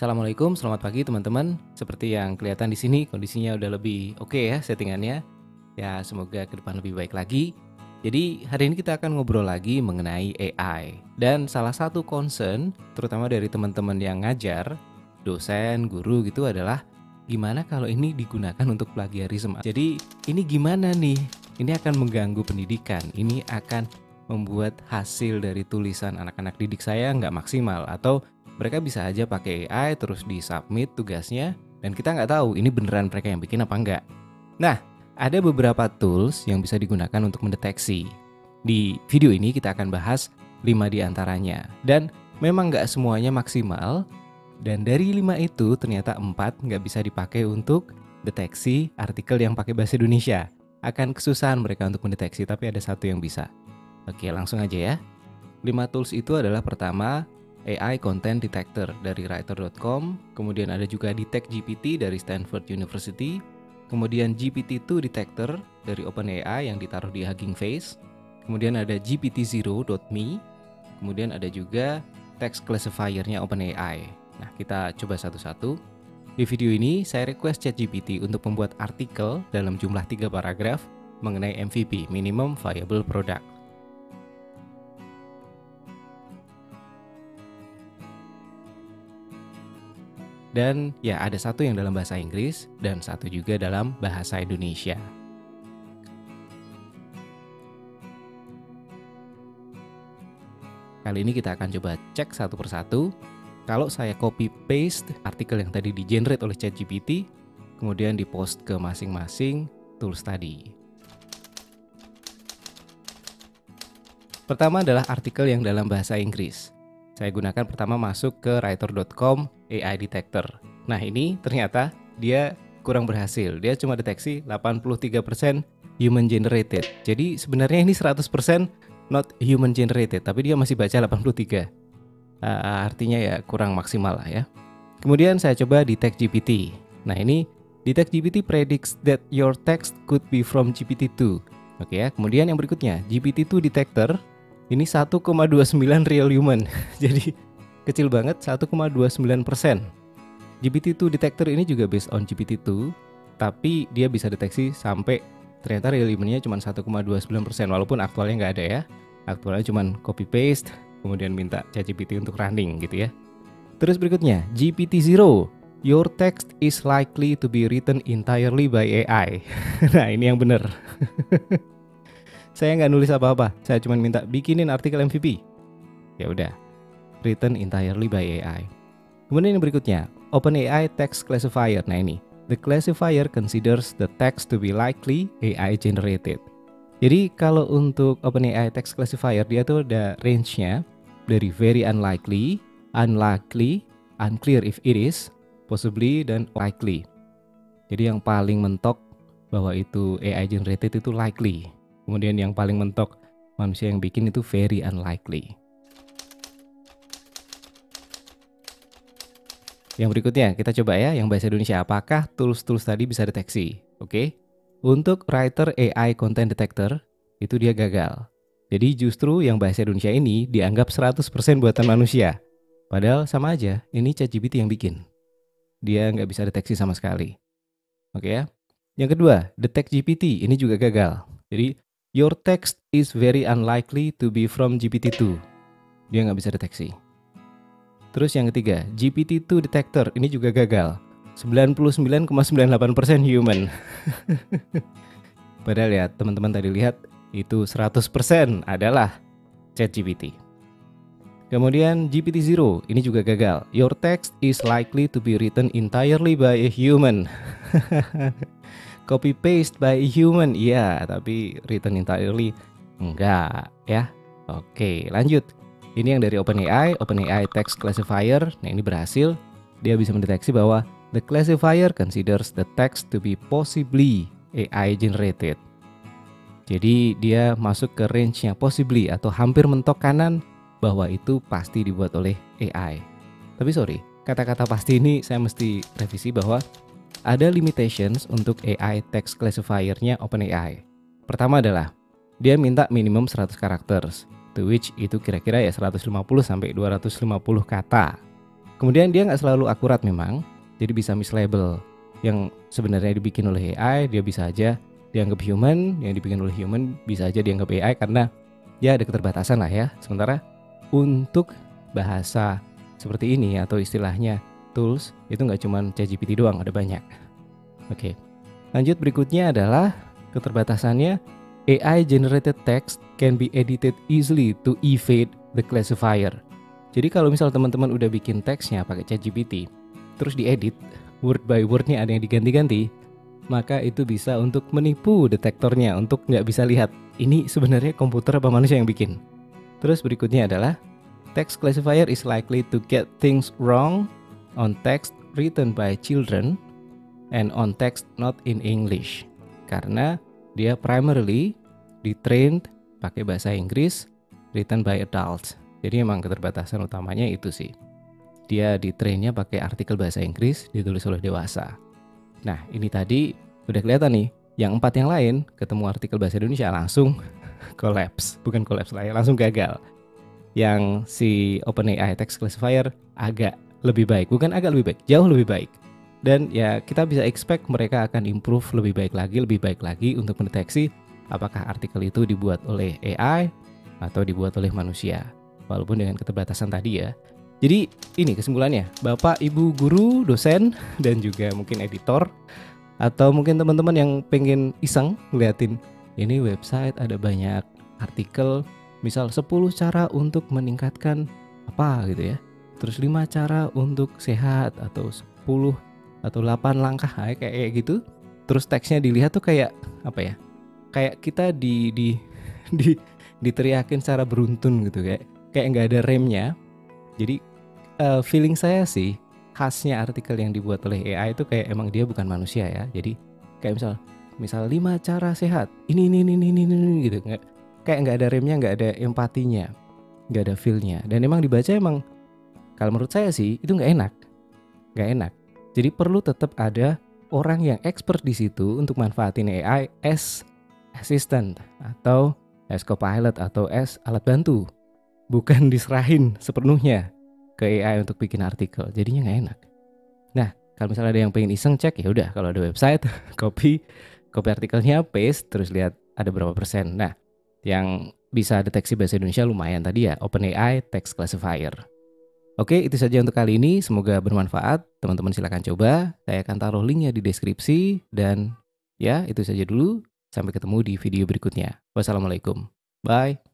Assalamualaikum, selamat pagi teman-teman. Seperti yang kelihatan di sini, kondisinya udah lebih oke ya settingannya. Ya, semoga ke depan lebih baik lagi. Jadi, hari ini kita akan ngobrol lagi mengenai AI. Dan salah satu concern, terutama dari teman-teman yang ngajar, dosen, guru gitu adalah gimana kalau ini digunakan untuk plagiarisme. Jadi, ini gimana nih? Ini akan mengganggu pendidikan. Ini akan membuat hasil dari tulisan anak-anak didik saya nggak maksimal atau mereka bisa aja pakai AI terus di-submit tugasnya dan kita nggak tahu ini beneran mereka yang bikin apa enggak. Nah, ada beberapa tools yang bisa digunakan untuk mendeteksi. Di video ini kita akan bahas 5 di antaranya. Dan memang nggak semuanya maksimal. Dan dari 5 itu ternyata 4 nggak bisa dipakai untuk deteksi artikel yang pakai bahasa Indonesia. Akan kesusahan mereka untuk mendeteksi, tapi ada satu yang bisa. Oke, langsung aja ya. 5 tools itu adalah pertama, AI Content Detector dari Writer.com, kemudian ada juga Detect GPT dari Stanford University, kemudian GPT-2 Detector dari OpenAI yang ditaruh di Hugging Face, kemudian ada GPT-Zero.me, kemudian ada juga Text Classifier-nya OpenAI. Nah, kita coba satu-satu. Di video ini, saya request ChatGPT untuk membuat artikel dalam jumlah 3 paragraf mengenai MVP, Minimum Viable Product. Dan ya ada satu yang dalam bahasa Inggris dan satu juga dalam bahasa Indonesia. Kali ini kita akan coba cek satu persatu. Kalau saya copy paste artikel yang tadi di-generate oleh ChatGPT, kemudian di-post ke masing-masing tools tadi. Pertama adalah artikel yang dalam bahasa Inggris. Saya gunakan pertama masuk ke Writer.com AI Detector. Nah ini ternyata dia kurang berhasil. Dia cuma deteksi 83% human generated. Jadi sebenarnya ini 100% not human generated, tapi dia masih baca 83. Artinya ya kurang maksimal lah ya. Kemudian saya coba Detect GPT. Nah ini Detect GPT predicts that your text could be from GPT-2. Oke ya, kemudian yang berikutnya GPT-2 Detector. Ini 1,29 real human. Jadi kecil banget, 1,29%. GPT-2 detector ini juga based on GPT-2, tapi dia bisa deteksi sampai ternyata real human-nya cuma 1,29%, walaupun aktualnya nggak ada ya. Aktualnya cuma copy paste, kemudian minta ChatGPT untuk running gitu ya. Terus berikutnya, GPT-0. Your text is likely to be written entirely by AI. Nah ini yang benar. Saya nggak nulis apa-apa, saya cuma minta bikinin artikel MVP. Ya udah, written entirely by AI. Kemudian yang berikutnya, OpenAI Text Classifier. Nah ini, the classifier considers the text to be likely AI generated. Jadi kalau untuk OpenAI Text Classifier, dia tuh ada range-nya dari very unlikely, unlikely, unclear if it is, possibly, dan likely. Jadi yang paling mentok bahwa itu AI generated itu likely. Kemudian yang paling mentok manusia yang bikin itu very unlikely. Yang berikutnya kita coba ya yang bahasa Indonesia. Apakah tools-tools tadi bisa deteksi? Oke. Untuk Writer AI Content Detector itu dia gagal. Jadi justru yang bahasa Indonesia ini dianggap 100% buatan manusia. Padahal sama aja, ini ChatGPT yang bikin. Dia nggak bisa deteksi sama sekali. Oke ya. Yang kedua, Detect GPT ini juga gagal. Jadi your text is very unlikely to be from GPT-2. Dia nggak bisa deteksi. Terus yang ketiga, GPT-2 detector ini juga gagal. 99,98% human. Padahal ya teman-teman tadi lihat itu 100% adalah ChatGPT. Kemudian GPT-0 ini juga gagal. Your text is likely to be written entirely by a human. Copy paste by a human, iya, tapi written entirely enggak ya. Oke, lanjut. Ini yang dari OpenAI Text Classifier. Nah, ini berhasil. Dia bisa mendeteksi bahwa the classifier considers the text to be possibly AI generated. Jadi dia masuk ke range-nya possibly atau hampir mentok kanan bahwa itu pasti dibuat oleh AI. Tapi sorry, kata-kata pasti ini saya mesti revisi bahwa ada limitations untuk AI text classifier-nya OpenAI. Pertama adalah dia minta minimum 100 characters, to which itu kira-kira ya 150 sampai 250 kata. Kemudian dia nggak selalu akurat memang, jadi bisa mislabel. Yang sebenarnya dibikin oleh AI, dia bisa aja dianggap human, yang dibikin oleh human bisa aja dianggap AI karena ya ada keterbatasan lah ya. Sementara untuk bahasa seperti ini atau istilahnya tools itu nggak cuma ChatGPT doang, ada banyak. Oke, lanjut berikutnya adalah keterbatasannya AI generated text can be edited easily to evade the classifier. Jadi kalau misal teman-teman udah bikin teksnya pakai ChatGPT, terus diedit word by wordnya ada yang diganti-ganti, maka itu bisa untuk menipu detektornya untuk nggak bisa lihat ini sebenarnya komputer apa manusia yang bikin. Terus berikutnya adalah text classifier is likely to get things wrong on text written by children and on text not in English. Karena dia primarily di-trained pakai bahasa Inggris written by adults. Jadi emang keterbatasan utamanya itu sih. Dia di-trainnya pakai artikel bahasa Inggris ditulis oleh dewasa. Nah, ini tadi udah kelihatan nih. Yang 4 yang lain ketemu artikel bahasa Indonesia langsung collapse. Bukan collapse lah ya, langsung gagal. Yang si OpenAI text classifier agak lebih baik. Bukan agak lebih baik, jauh lebih baik. Dan ya kita bisa expect mereka akan improve lebih baik lagi untuk mendeteksi apakah artikel itu dibuat oleh AI atau dibuat oleh manusia. Walaupun dengan keterbatasan tadi ya. Jadi ini kesimpulannya, Bapak, Ibu, guru, dosen, dan juga mungkin editor, atau mungkin teman-teman yang pengen iseng ngeliatin ini website ada banyak artikel, misal 10 cara untuk meningkatkan apa gitu ya, terus 5 cara untuk sehat, atau 10 atau 8 langkah kayak gitu. Terus teksnya dilihat tuh kayak apa ya, kayak kita diteriakin secara beruntun gitu, kayak nggak ada remnya. Jadi feeling saya sih khasnya artikel yang dibuat oleh AI itu kayak emang dia bukan manusia ya. Jadi kayak misal 5 cara sehat ini gitu, kayak nggak ada remnya, nggak ada empatinya, nggak ada feelnya. Dan emang dibaca emang kalau menurut saya sih itu nggak enak. Jadi perlu tetap ada orang yang expert di situ untuk manfaatin AI as assistant atau as copilot atau as alat bantu, bukan diserahin sepenuhnya ke AI untuk bikin artikel. Jadinya nggak enak. Nah, kalau misalnya ada yang pengen iseng cek, ya udah, kalau ada website copy artikelnya, paste, terus lihat ada berapa persen. Nah, yang bisa deteksi bahasa Indonesia lumayan tadi ya, OpenAI text classifier. Oke, itu saja untuk kali ini. Semoga bermanfaat. Teman-teman silakan coba. Saya akan taruh linknya di deskripsi. Dan ya, itu saja dulu. Sampai ketemu di video berikutnya. Wassalamualaikum. Bye.